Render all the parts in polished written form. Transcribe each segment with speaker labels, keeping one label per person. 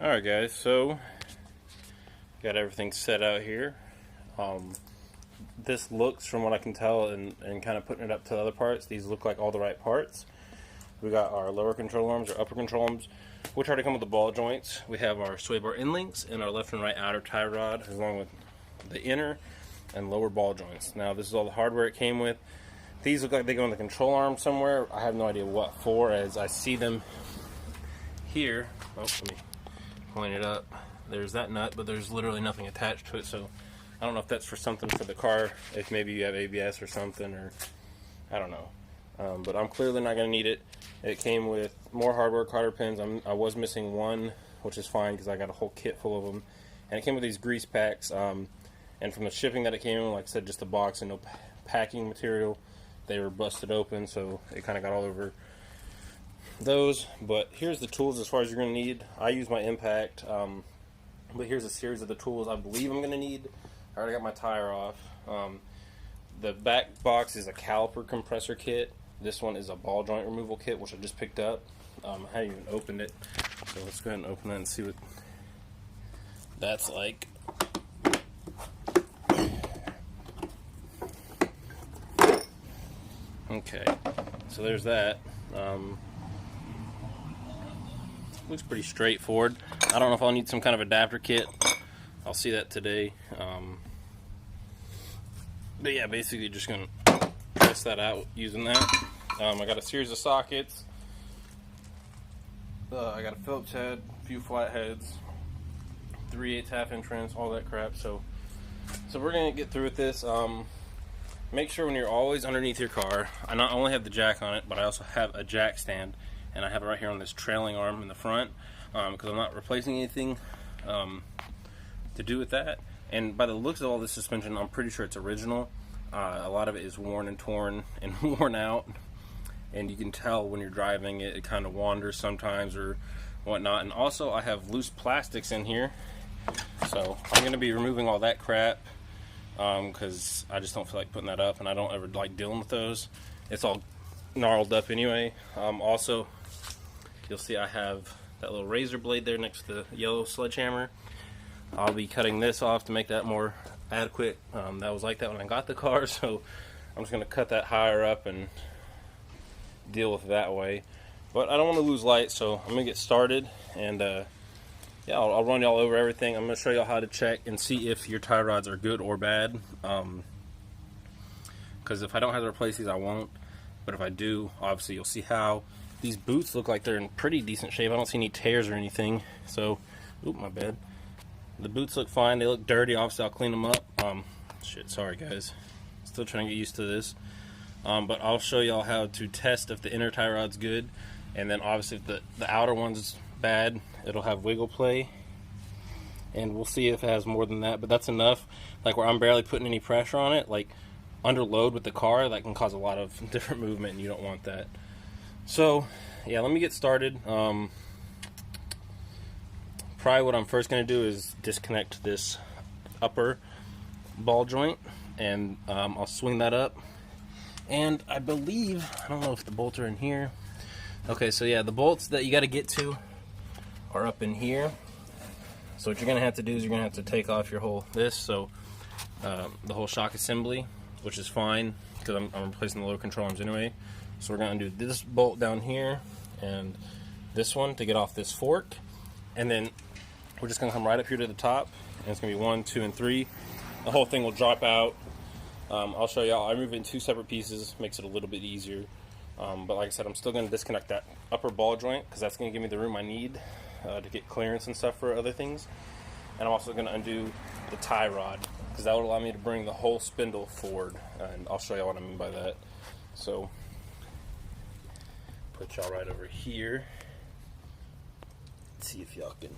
Speaker 1: Alright guys, so got everything set out here. This looks, from what I can tell and kind of putting it up to the other parts, these look like all the right parts. We got our lower control arms, our upper control arms, which already come with the ball joints. We have our sway bar end links and our left and right outer tie rod, along with the inner and lower ball joints. Now this is all the hardware it came with. These look like they go in the control arm somewhere. I have no idea what for, as I see them here. Oh, let me point it up. There's that nut, but there's literally nothing attached to it, so I don't know if that's for something for the car, if maybe you have ABS or something, or I don't know. But I'm clearly not going to need it. It came with more hardware cotter pins. I was missing one, which is fine because I got a whole kit full of them. And it came with these grease packs. And from the shipping that it came in, like I said, just a box and no packing material. They were busted open, so it kind of got all over those. But here's the tools as far as you're going to need. I use my Impact, but here's a series of the tools I believe I'm going to need. I already got my tire off. The back box is a caliper compressor kit. This one is a ball joint removal kit, which I just picked up. I haven't even opened it, so let's go ahead and open it and see what that's like. Okay, so there's that. Looks pretty straightforward. I don't know if I'll need some kind of adapter kit. I'll see that today. But yeah, basically just going to test that out using that. I got a series of sockets. I got a Phillips head, a few flat heads, 3/8 half-inch wrench, all that crap. So we're going to get through with this. Make sure when you're always underneath your car, I not only have the jack on it, but I also have a jack stand, and I have it right here on this trailing arm in the front, because I'm not replacing anything to do with that. And by the looks of all this suspension, I'm pretty sure it's original. A lot of it is worn and torn and worn out, and you can tell when you're driving it kind of wanders sometimes or whatnot. And also I have loose plastics in here, so I'm going to be removing all that crap, because I just don't feel like putting that up, and I don't ever like dealing with those. It's all gnarled up anyway. Also, you'll see I have that little razor blade there next to the yellow sledgehammer. I'll be cutting this off to make that more adequate. That was like that when I got the car, so I'm just going to cut that higher up and deal with it that way. But I don't want to lose light, so I'm going to get started, and yeah, I'll run y'all over everything. I'm going to show y'all how to check and see if your tie rods are good or bad. Because if I don't have to replace these, I won't. But if I do, obviously you'll see how. These boots look like they're in pretty decent shape. I don't see any tears or anything. So, oop, my bad. The boots look fine. They look dirty. Obviously, I'll clean them up. Shit, sorry guys. Still trying to get used to this. But I'll show y'all how to test if the inner tie rod's good. And then obviously if the outer one's bad, it'll have wiggle play. And we'll see if it has more than that. But that's enough. Like where I'm barely putting any pressure on it. Like under load with the car, that can cause a lot of different movement, and you don't want that. So, yeah, let me get started. Probably what I'm first going to do is disconnect this upper ball joint, and I'll swing that up. And I believe, I don't know if the bolts are in here. Okay, so yeah, the bolts that you got to get to are up in here. So what you're going to have to do is you're going to have to take off your whole the whole shock assembly, which is fine because I'm replacing the lower control arms anyway. So we're going to do this bolt down here and this one to get off this fork, and then we're just going to come right up here to the top, and it's going to be 1, 2, and 3. The whole thing will drop out. I'll show y'all. I move it in 2 separate pieces, makes it a little bit easier. But like I said, I'm still going to disconnect that upper ball joint because that's going to give me the room I need to get clearance and stuff for other things. And I'm also going to undo the tie rod because that would allow me to bring the whole spindle forward. And I'll show y'all what I mean by that. So, put y'all right over here. Let's see if y'all can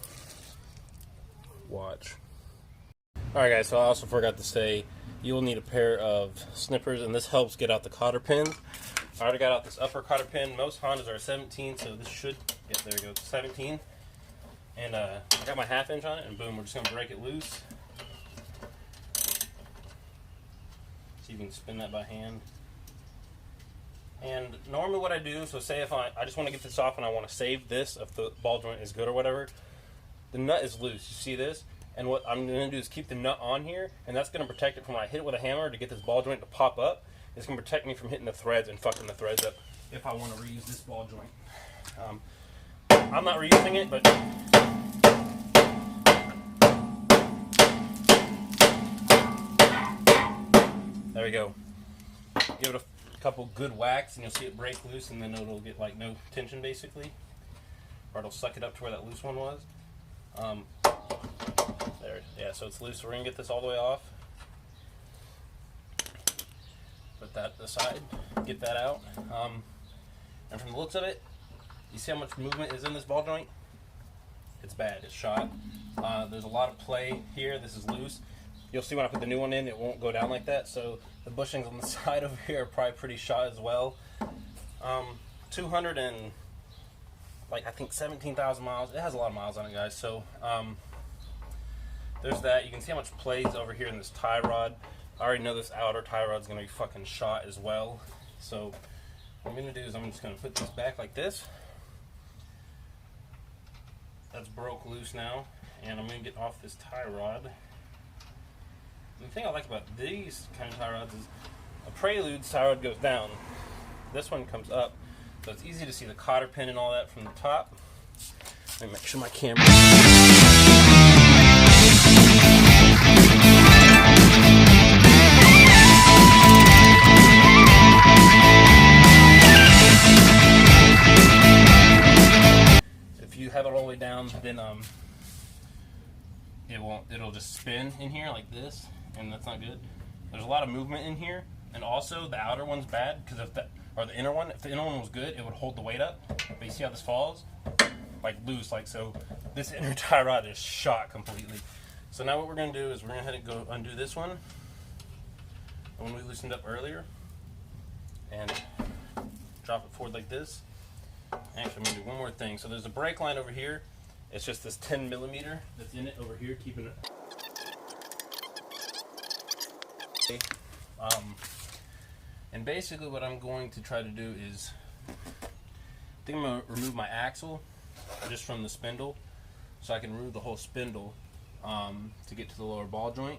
Speaker 1: watch. Alright guys, so I also forgot to say, you will need a pair of snippers, and this helps get out the cotter pins. I already got out this upper cotter pin. Most Hondas are 17, so this should, yeah, there we go, 17. And I got my half-inch on it, and boom, we're just going to break it loose. So you can spin that by hand. And normally what I do, so say if I just want to get this off and I want to save this, if the ball joint is good or whatever, the nut is loose. You see this? And what I'm going to do is keep the nut on here, and that's going to protect it from when I hit it with a hammer to get this ball joint to pop up. It's going to protect me from hitting the threads and fucking the threads up if I want to reuse this ball joint. I'm not reusing it, but there we go. Give it a couple good whacks and you'll see it break loose, and then it'll get like no tension basically, or it'll suck it up to where that loose one was. There, yeah, so it's loose. So we're gonna get this all the way off. Put that aside, get that out. And from the looks of it, you see how much movement is in this ball joint? It's bad, it's shot. There's a lot of play here. This is loose. You'll see when I put the new one in, it won't go down like that. So the bushings on the side over here are probably pretty shot as well. 200 and like I think 17,000 miles. It has a lot of miles on it, guys. So there's that. You can see how much plays over here in this tie rod. I already know this outer tie rod is going to be fucking shot as well. So what I'm going to do is I'm just going to put this back like this. That's broke loose now, and I'm going to get off this tie rod. And the thing I like about these kind of tie rods is a Prelude tie rod goes down. This one comes up, so it's easy to see the cotter pin and all that from the top. Let me make sure my camera. If you have it all the way down, then it'll just spin in here like this, and that's not good. There's a lot of movement in here, and also the outer one's bad because if the inner one was good, it would hold the weight up. But you see how this falls? Like loose, like so. This inner tie rod is shot completely. So now what we're gonna do is we're gonna have to go undo this one, the one we loosened up earlier, and drop it forward like this. Actually, I'm gonna do one more thing. So there's a brake line over here. It's just this 10 millimeter that's in it over here, keeping it. And basically what I'm going to try to do is, I think I'm going to remove my axle just from the spindle, so I can remove the whole spindle to get to the lower ball joint.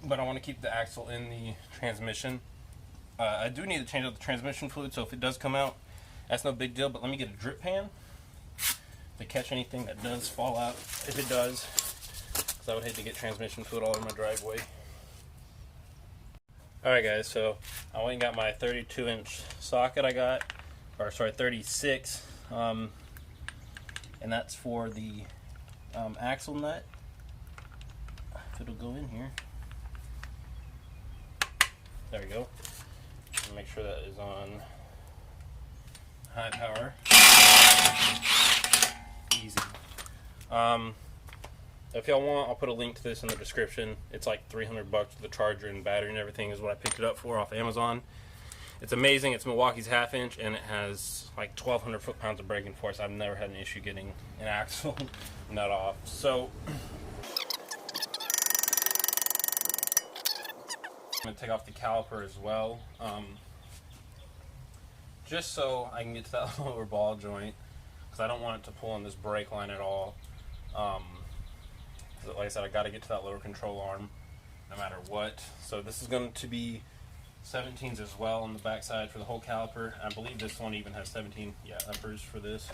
Speaker 1: But I want to keep the axle in the transmission. I do need to change out the transmission fluid, so if it does come out, that's no big deal, but let me get a drip pan to catch anything that does fall out, if it does, because I would hate to get transmission fluid all over my driveway. Alright guys, so I went and got my 32-inch socket I got, or sorry, 36, and that's for the axle nut, if it'll go in here. There we go. Make sure that is on high power. Easy. If y'all want, I'll put a link to this in the description. It's like $300 for the charger and battery and everything is what I picked it up for off Amazon. It's amazing. It's Milwaukee's 1/2 inch and it has like 1,200 foot-pounds of braking force. I've never had an issue getting an axle nut off. So I'm going to take off the caliper as well, just so I can get to that lower ball joint, because I don't want it to pull on this brake line at all. Like I said, I got to get to that lower control arm no matter what. So this is going to be 17s as well on the backside for the whole caliper. I believe this one even has 17 uppers for this.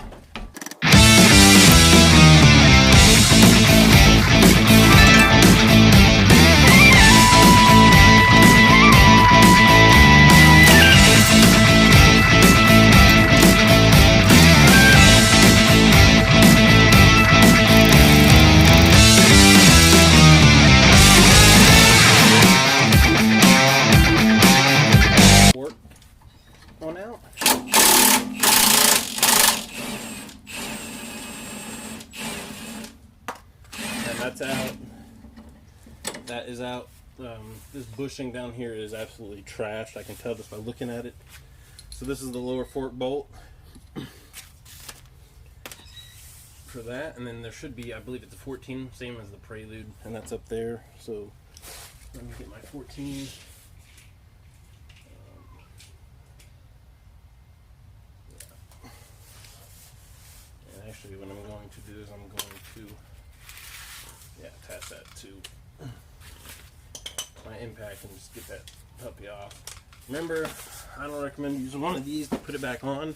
Speaker 1: That's out. That is out. This bushing down here is absolutely trashed. I can tell just by looking at it. So this is the lower fork bolt for that, and then there should be, I believe it's a 14, same as the Prelude, and that's up there. So let me get my 14. actually what I'm going to do is I'm going to attach that to my impact and just get that puppy off. Remember, I don't recommend using one of these to put it back on,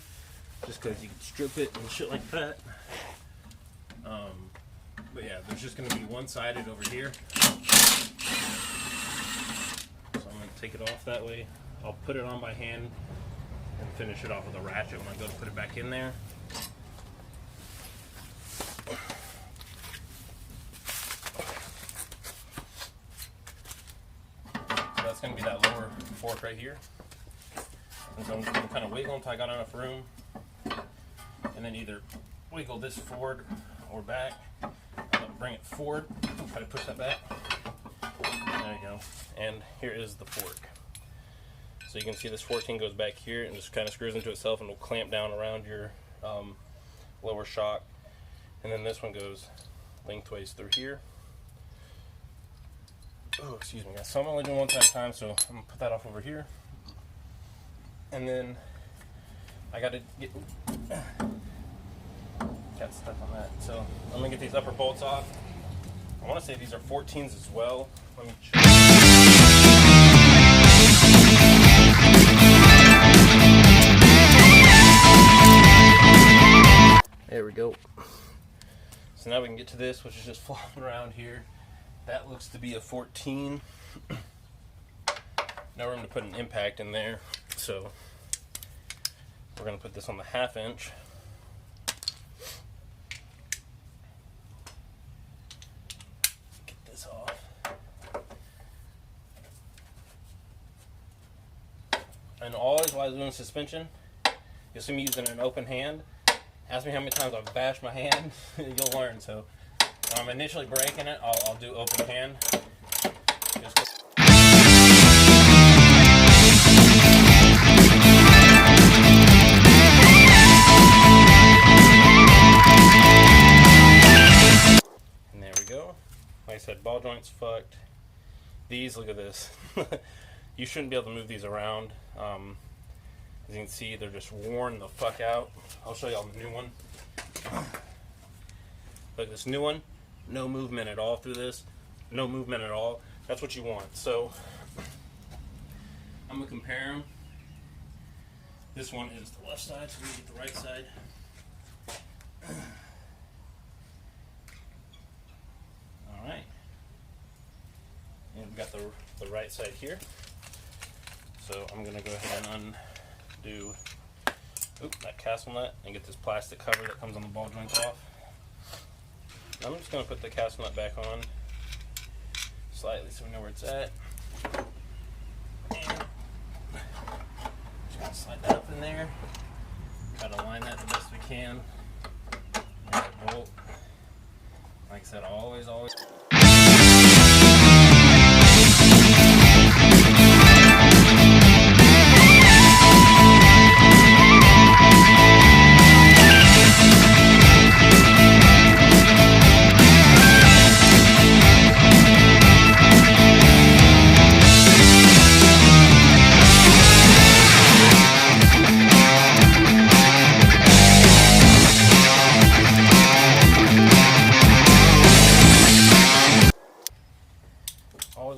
Speaker 1: just because you can strip it and shit like that. But yeah, there's just going to be one-sided over here. So I'm going to take it off that way. I'll put it on by hand and finish it off with a ratchet when I go to put it back in there. So that's going to be that lower fork right here. And so I'm just going to kind of wiggle until I got enough room. And then either wiggle this forward or back. Bring it forward. Try to push that back. There you go. And here is the fork. So you can see this 14 goes back here and just kind of screws into itself and will clamp down around your lower shock. And then this one goes lengthways through here. Oh, excuse me guys. So I'm only doing one side at a time, so I'm going to put that off over here. And then I got to get... got stuck on that. So I'm going to get these upper bolts off. I want to say these are 14s as well. Let me check. There we go. So now we can get to this, which is just flopping around here. That looks to be a 14. No room to put an impact in there, so we're going to put this on the 1/2 inch. Get this off. And always while I was doing suspension, you'll see me using an open hand. Ask me how many times I've bashed my hand, you'll learn. So when I'm initially breaking it, I'll do open hand. And there we go. Like I said, ball joints fucked. These, look at this. You shouldn't be able to move these around. As you can see, they're just worn the fuck out. I'll show y'all the new one. Look, this new one, no movement at all through this. No movement at all. That's what you want. So, I'm going to compare them. This one is the left side, so we get the right side. Alright. And we've got the right side here. So, I'm going to go ahead and undo that castle nut and get this plastic cover that comes on the ball joints off. I'm just going to put the castle nut back on slightly so we know where it's at. And just going to slide that up in there. Try to line that the best we can. And the bolt. Like I said, always.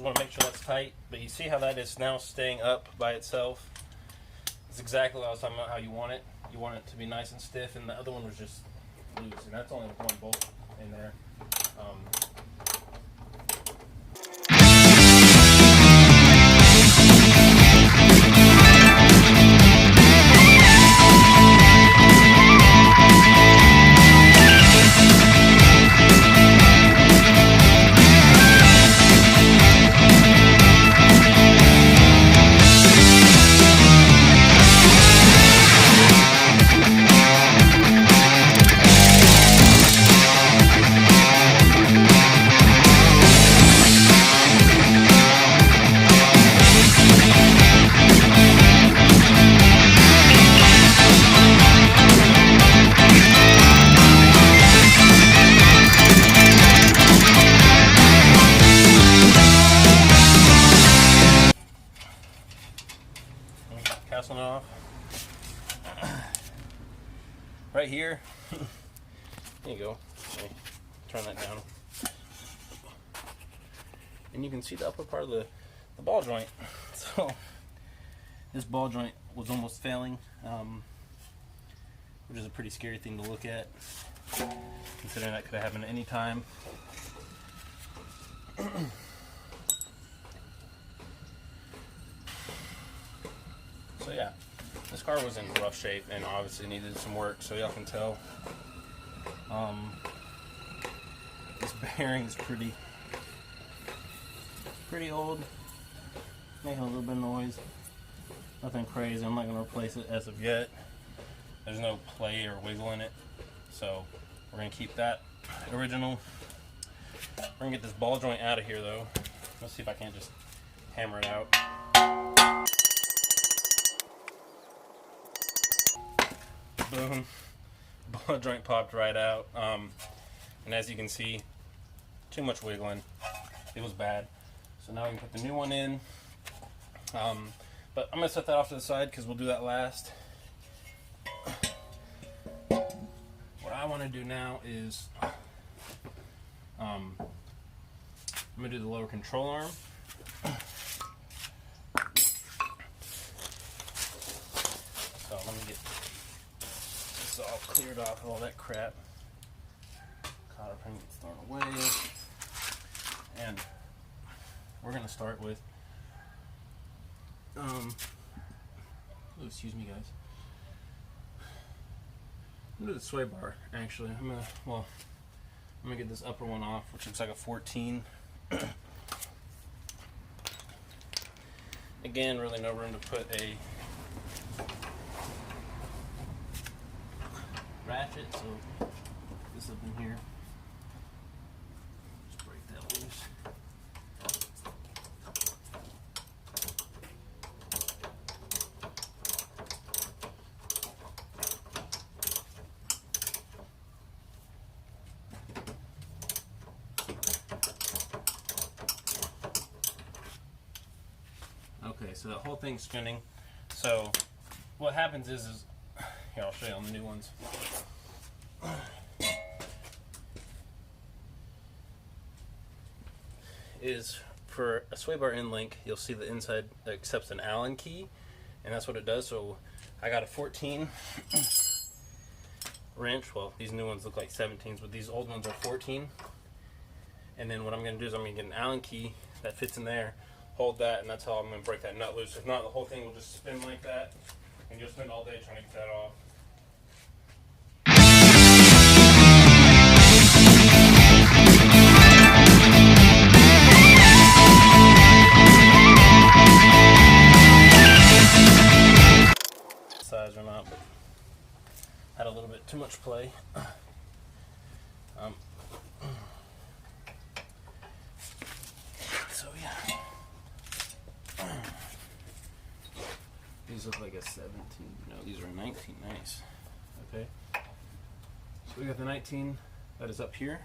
Speaker 1: Want to make sure that's tight, but you see how that is now staying up by itself. It's exactly what I was talking about, how you want it. You want it to be nice and stiff, and the other one was just loose, and that's only one bolt in there. There you go. Okay. Turn that down. And you can see the upper part of the ball joint. So this ball joint was almost failing, which is a pretty scary thing to look at, considering that could have happened at any time. So yeah, this car was in rough shape and obviously needed some work, so y'all can tell. This bearing's pretty old, making a little bit of noise. Nothing crazy. I'm not going to replace it as of yet. There's no play or wiggle in it, so we're going to keep that original. We're going to get this ball joint out of here though. Let's see if I can't just hammer it out. Boom. Ball joint popped right out. And as you can see, too much wiggling. It was bad. So now we can put the new one in. But I'm going to set that off to the side because we'll do that last. What I want to do now is I'm going to do the lower control arm. So let me get this all cleared off of all that crap. Cotter pin gets thrown away. And we're going to start with oh, excuse me guys. I'm gonna do the sway bar actually. I'm gonna get this upper one off, which looks like a 14. Again, really no room to put a ratchet, so put this up in here. Just break that loose. Okay, so that whole thing's spinning. So what happens is here, I'll show you on the new ones. Is for a sway bar end link, you'll see the inside accepts an Allen key, and that's what it does. So I got a 14 wrench. Well, these new ones look like 17s, but these old ones are 14. And then what I'm going to do is I'm going to get an Allen key that fits in there, hold that, and that's how I'm going to break that nut loose. If not, the whole thing will just spin like that, and you'll spend all day trying to get that off. Size or not, but had a little bit too much play. So yeah, these look like a 17. No, these are a 19. Nice. Okay, so we got the 19 that is up here,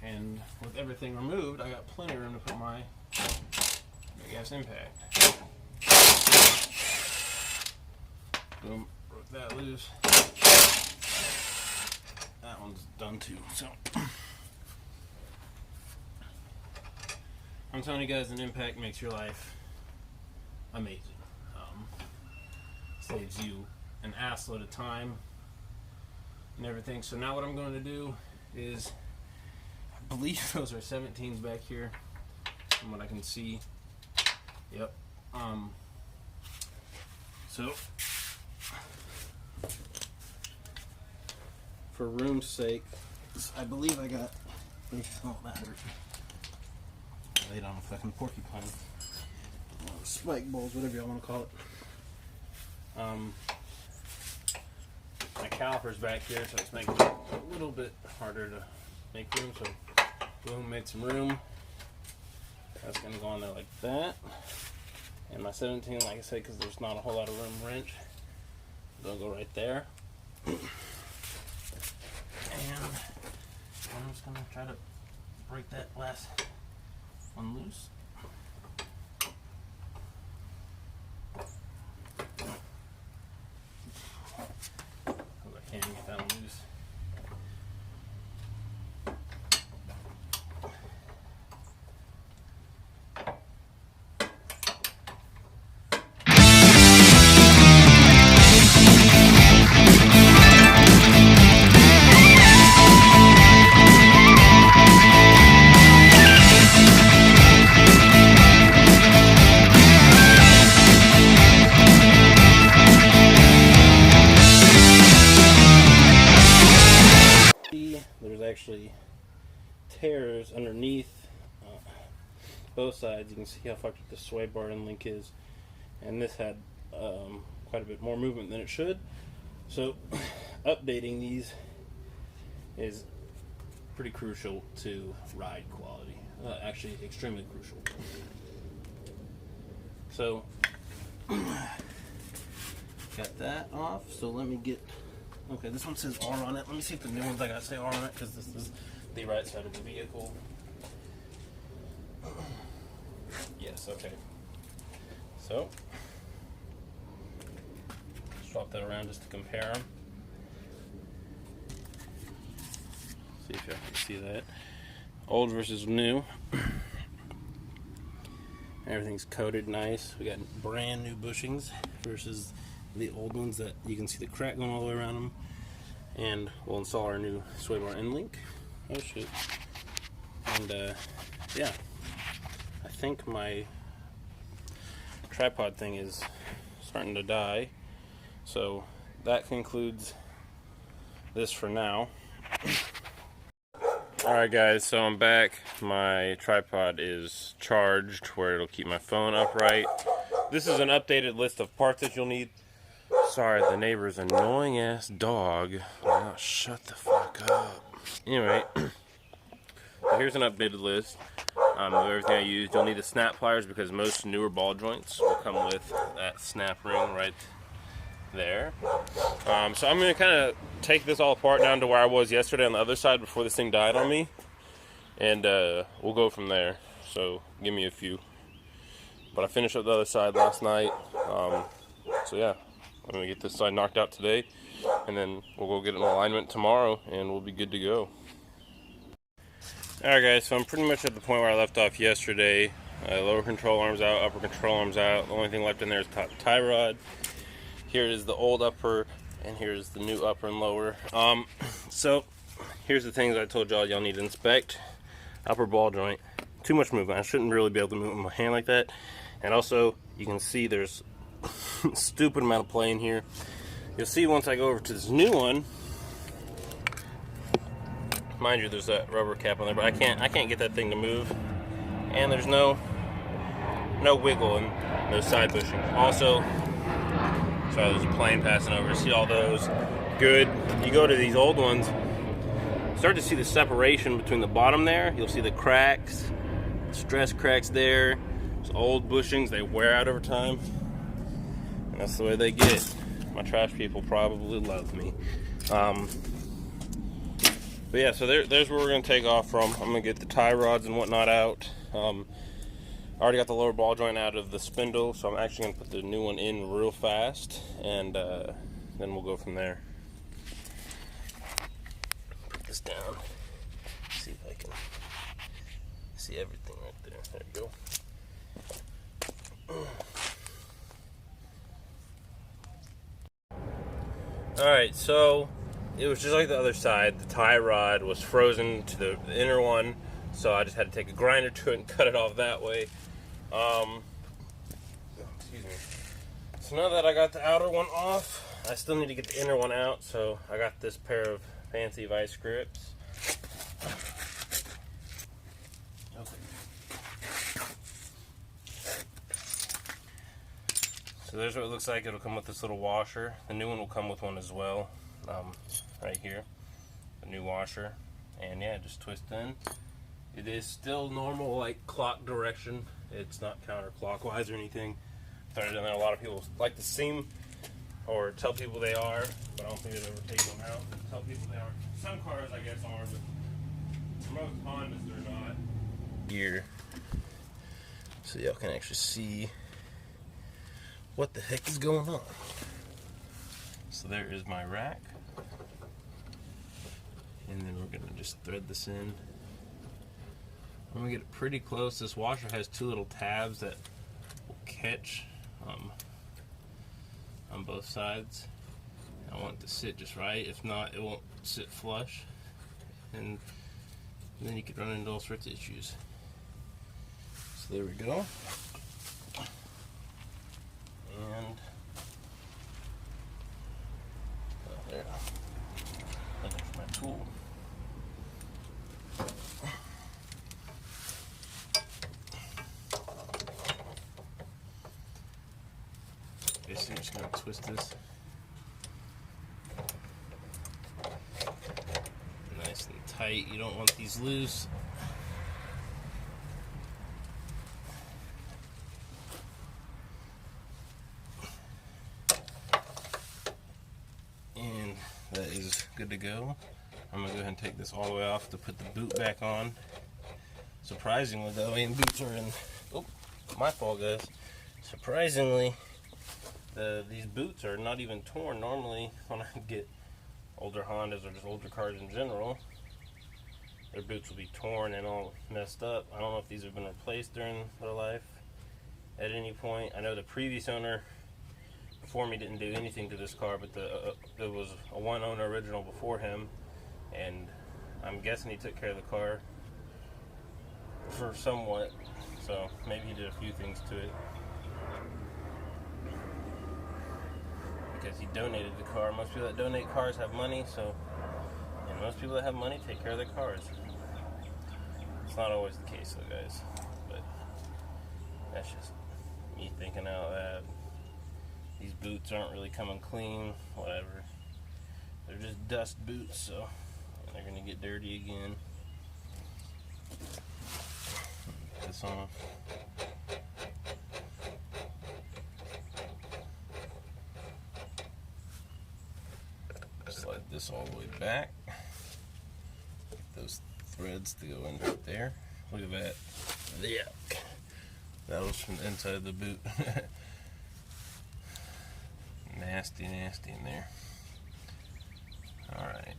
Speaker 1: and with everything removed, I got plenty of room to put my big ass impact. Boom, broke that loose. That one's done too. So I'm telling you guys, an impact makes your life amazing. Saves you an assload of time and everything. So now what I'm going to do is, I believe those are 17s back here from what I can see. Yep. So for room's sake, I believe I got, oh, that hurt. I laid on a fucking porcupine. Spike balls, whatever y'all want to call it. My caliper's back here, so it's making it a little bit harder to make room. So, boom, made some room. That's going to go on there like that. And my 17, like I said, because there's not a whole lot of room wrench, they'll go right there. And I'm just going to try to break that last one loose. I can get that one loose. there's actually tears underneath both sides. You can see how fucked up the sway bar end link is, and this had quite a bit more movement than it should. So updating these is pretty crucial to ride quality. Actually, extremely crucial. So got that off. So let me get. Okay, this one says R on it. Let me see if the new ones I got say R on it, because this is the right side of the vehicle. Yes, okay. So, swap that around just to compare them. See if y'all can see that. Old versus new. Everything's coated nice. We got brand new bushings versus the old ones that you can see the crack going all the way around them. And we'll install our new sway bar end link. Oh shit. And yeah, I think my tripod thing is starting to die. So that concludes this for now. Alright guys, so I'm back. My tripod is charged where it'll keep my phone upright. This is an updated list of parts that you'll need. Sorry, the neighbor's annoying ass dog will not shut the fuck up. Anyway, so here's an updated list of everything I used. You'll need the snap pliers because most newer ball joints will come with that snap ring right there. So I'm going to kind of take this all apart down to where I was yesterday on the other side before this thing died on me. And we'll go from there. So give me a few. But I finished up the other side last night. So yeah, I'm going to get this side knocked out today. And then we'll go get an alignment tomorrow and we'll be good to go. Alright guys, so I'm pretty much at the point where I left off yesterday. Lower control arms out, upper control arms out. The only thing left in there is top tie rod. Here is the old upper, and here's the new upper and lower. So here's the things I told y'all need to inspect. Upper ball joint, too much movement. I shouldn't really be able to move with my hand like that. And also, you can see there's a stupid amount of play in here. You'll see once I go over to this new one. Mind you, there's that rubber cap on there, but I can't get that thing to move. And there's no wiggle in those side bushings. Also, sorry, there's a plane passing over. See all those? Good. You go to these old ones, start to see the separation between the bottom there. You'll see the cracks, stress cracks there. Those old bushings, they wear out over time. And that's the way they get. My trash people probably love me. But yeah, so there's where we're going to take off from. I'm going to get the tie rods and whatnot out. I already got the lower ball joint out of the spindle, so I'm actually going to put the new one in real fast, and then we'll go from there. Put this down. See if I can see everything right there. There you go. Alright, so it was just like the other side. The tie rod was frozen to the inner one, so I just had to take a grinder to it and cut it off that way. Excuse me. So now that I got the outer one off, I still need to get the inner one out, so I got this pair of fancy vice grips. So there's what it looks like. It'll come with this little washer. The new one will come with one as well. Right here, the new washer, and yeah, just twist in. It is still normal, like clock direction. It's not counterclockwise or anything. Started in there. A lot of people like to seem or tell people they are, but I don't think they've ever taken them out and tell people they are. Some cars, I guess, are, but for most Hondas, they're not. Here, so y'all can actually see what the heck is going on. So there is my rack. And then we're going to just thread this in. When we get it pretty close, this washer has two little tabs that will catch on both sides. I want it to sit just right. If not, it won't sit flush. And then you could run into all sorts of issues. So there we go. And there. And there's my tool. just going to twist this nice and tight. You don't want these loose. And that is good to go. I'm going to go ahead and take this all the way off to put the boot back on. Surprisingly though, boots are in, oh, my fault guys. Surprisingly, these boots are not even torn. Normally, when I get older Hondas or just older cars in general, their boots will be torn and all messed up. I don't know if these have been replaced during their life at any point. I know the previous owner before me didn't do anything to this car, but there was a one owner original before him, and I'm guessing he took care of the car for somewhat, so maybe he did a few things to it because he donated the car. Most people that donate cars have money, so, and most people that have money take care of their cars. It's not always the case though, guys, but that's just me thinking out loud. These boots aren't really coming clean, whatever. They're just dust boots, so they're gonna get dirty again. Put this on. Slide this all the way back. Get those threads to go in right there. Look at that. Yuck. That was from the inside of the boot. Nasty, nasty in there. Alright.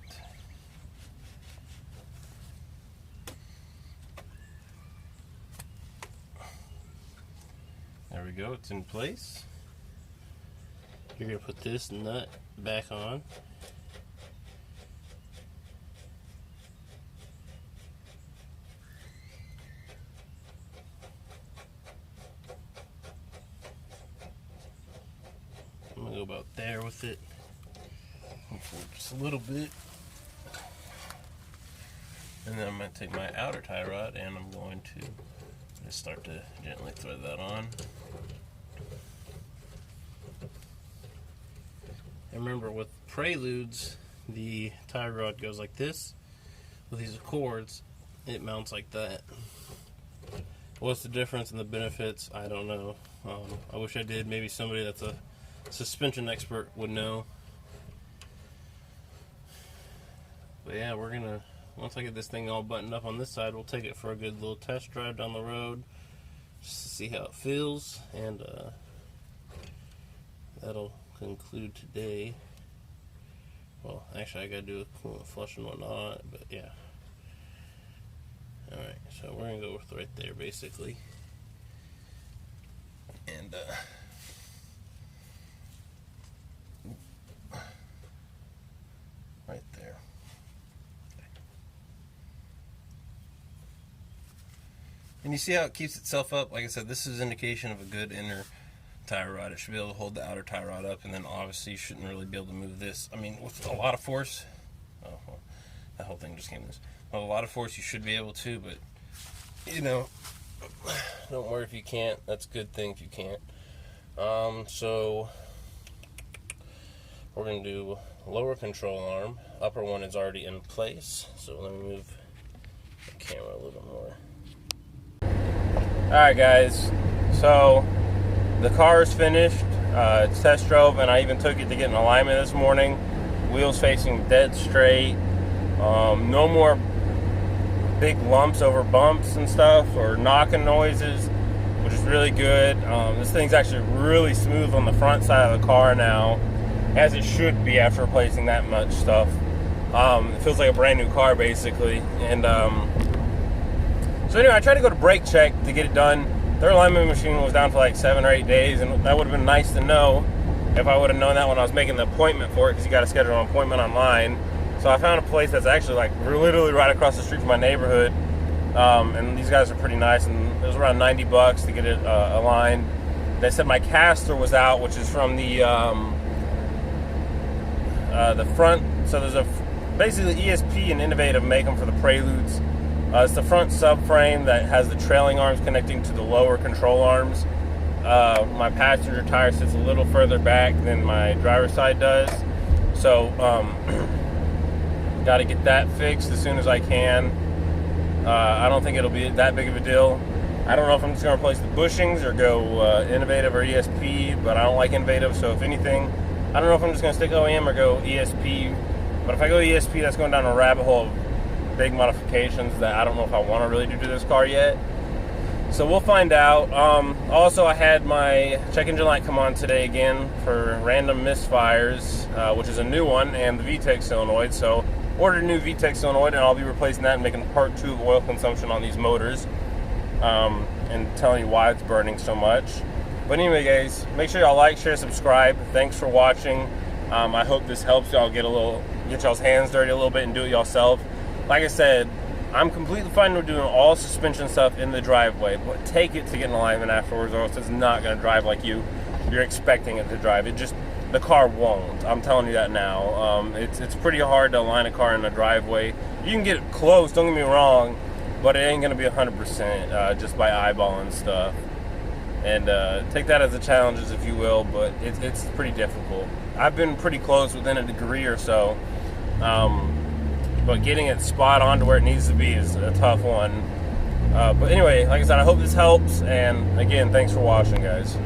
Speaker 1: There we go, it's in place. You're going to put this nut back on. I'm going to go about there with it. Just a little bit. And then I'm going to take my outer tie rod and I'm going to just start to gently thread that on. And remember, with Preludes, the tie rod goes like this. With these Accords, it mounts like that. What's the difference and the benefits? I don't know. I wish I did. Maybe somebody that's a suspension expert would know. But yeah, we're gonna, once I get this thing all buttoned up on this side, we'll take it for a good little test drive down the road just to see how it feels, and that'll conclude today. Well, actually I gotta do a coolant flush and whatnot on it, but yeah. Alright, so we're gonna go with right there basically. And right there. And you see how it keeps itself up? Like I said, this is an indication of a good inner tie rod. It should be able to hold the outer tie rod up, and then obviously you shouldn't really be able to move this. I mean, with a lot of force, oh, well, that whole thing just came loose. With a lot of force you should be able to, but, you know, don't worry if you can't. That's a good thing if you can't. So we're going to do lower control arm. Upper one is already in place, so let me move the camera a little bit more. Alright guys, so the car is finished. It's test drove, and I even took it to get an alignment this morning. Wheels facing dead straight. No more big lumps over bumps and stuff or knocking noises, which is really good. This thing's actually really smooth on the front side of the car now, as it should be after replacing that much stuff. It feels like a brand new car basically. And so anyway, I tried to go to brake check to get it done. Their alignment machine was down for like 7 or 8 days, and that would have been nice to know if I would have known that when I was making the appointment for it, because you got to schedule an appointment online. So I found a place that's actually like literally right across the street from my neighborhood, and these guys are pretty nice, and it was around $90 to get it aligned. They said my caster was out, which is from the front. So there's basically ESP and Innovative make them for the Preludes. It's the front subframe that has the trailing arms connecting to the lower control arms. my passenger tire sits a little further back than my driver's side does. So, got to get that fixed as soon as I can. I don't think it'll be that big of a deal. I don't know if I'm just going to replace the bushings or go Innovative or ESP, but I don't like Innovative, so if anything, I don't know if I'm just going to stick OEM or go ESP. But if I go ESP, that's going down a rabbit hole of big modifications that I don't know if I want to really do to this car yet. So we'll find out. Also, I had my check engine light come on today again for random misfires, which is a new one, and the VTEC solenoid. So ordered a new VTEC solenoid, and I'll be replacing that and making part 2 of oil consumption on these motors, and telling you why it's burning so much. But anyway, guys, make sure y'all like, share, subscribe. Thanks for watching. I hope this helps y'all get y'all's hands dirty a little bit and do it yourself. Like I said, I'm completely fine with doing all suspension stuff in the driveway, but take it to get an alignment afterwards, or else it's not going to drive like you're expecting it to drive. The car won't. I'm telling you that now. It's pretty hard to align a car in the driveway. You can get it close, don't get me wrong, but it ain't going to be 100% just by eyeballing stuff. And take that as a challenge, if you will, but it's pretty difficult. I've been pretty close, within a degree or so. But getting it spot on to where it needs to be is a tough one. But anyway, like I said, I hope this helps. And again, thanks for watching, guys.